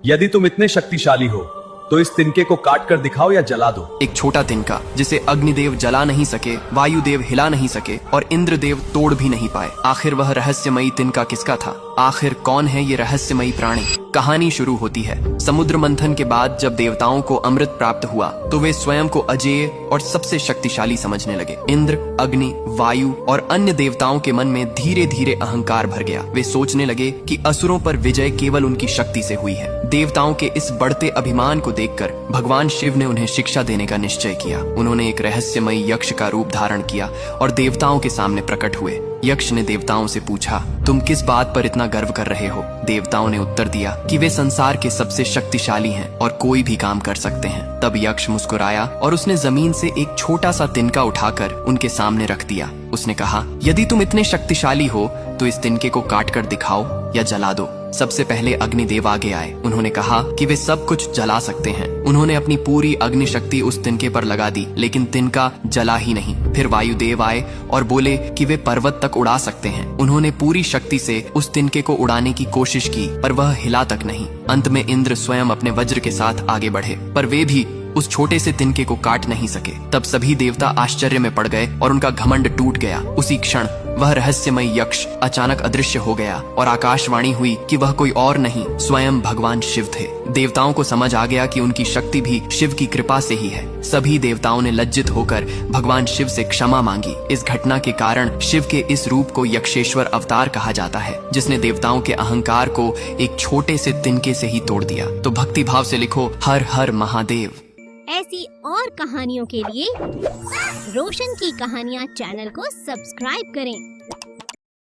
यदि तुम इतने शक्तिशाली हो तो इस तिनके को काट कर दिखाओ या जला दो। एक छोटा तिनका जिसे अग्निदेव जला नहीं सके, वायुदेव हिला नहीं सके और इंद्रदेव तोड़ भी नहीं पाए। आखिर वह रहस्यमयी तिनका किसका था? आखिर कौन है ये रहस्यमयी प्राणी? कहानी शुरू होती है। समुद्र मंथन के बाद जब देवताओं को अमृत प्राप्त हुआ तो वे स्वयं को अजेय और सबसे शक्तिशाली समझने लगे। इंद्र, अग्नि, वायु और अन्य देवताओं के मन में धीरे धीरे अहंकार भर गया। वे सोचने लगे कि असुरों पर विजय केवल उनकी शक्ति से हुई है। देवताओं के इस बढ़ते अभिमान को देखकर भगवान शिव ने उन्हें शिक्षा देने का निश्चय किया। उन्होंने एक रहस्यमयी यक्ष का रूप धारण किया और देवताओं के सामने प्रकट हुए। यक्ष ने देवताओं से पूछा, तुम किस बात पर इतना गर्व कर रहे हो? देवताओं ने उत्तर दिया कि वे संसार के सबसे शक्तिशाली हैं और कोई भी काम कर सकते हैं। तब यक्ष मुस्कुराया और उसने जमीन से एक छोटा सा तिनका उठाकर उनके सामने रख दिया। उसने कहा, यदि तुम इतने शक्तिशाली हो तो इस तिनके को काट कर दिखाओ या जला दो। सबसे पहले अग्निदेव आगे आए। उन्होंने कहा कि वे सब कुछ जला सकते हैं। उन्होंने अपनी पूरी अग्नि शक्ति उस तिनके पर लगा दी, लेकिन तिनका जला ही नहीं। फिर वायुदेव आए और बोले कि वे पर्वत तक उड़ा सकते हैं। उन्होंने पूरी शक्ति से उस तिनके को उड़ाने की कोशिश की, पर वह हिला तक नहीं। अंत में इंद्र स्वयं अपने वज्र के साथ आगे बढ़े, पर वे भी उस छोटे से तिनके को काट नहीं सके। तब सभी देवता आश्चर्य में पड़ गए और उनका घमंड टूट गया। उसी क्षण वह रहस्यमय यक्ष अचानक अदृश्य हो गया और आकाशवाणी हुई कि वह कोई और नहीं, स्वयं भगवान शिव थे। देवताओं को समझ आ गया कि उनकी शक्ति भी शिव की कृपा से ही है। सभी देवताओं ने लज्जित होकर भगवान शिव से क्षमा मांगी। इस घटना के कारण शिव के इस रूप को यक्षेश्वर अवतार कहा जाता है, जिसने देवताओं के अहंकार को एक छोटे से तिनके से ही तोड़ दिया। तो भक्ति भाव से लिखो, हर हर महादेव। ऐसी और कहानियों के लिए रोशन की कहानियाँ चैनल को सब्सक्राइब करें।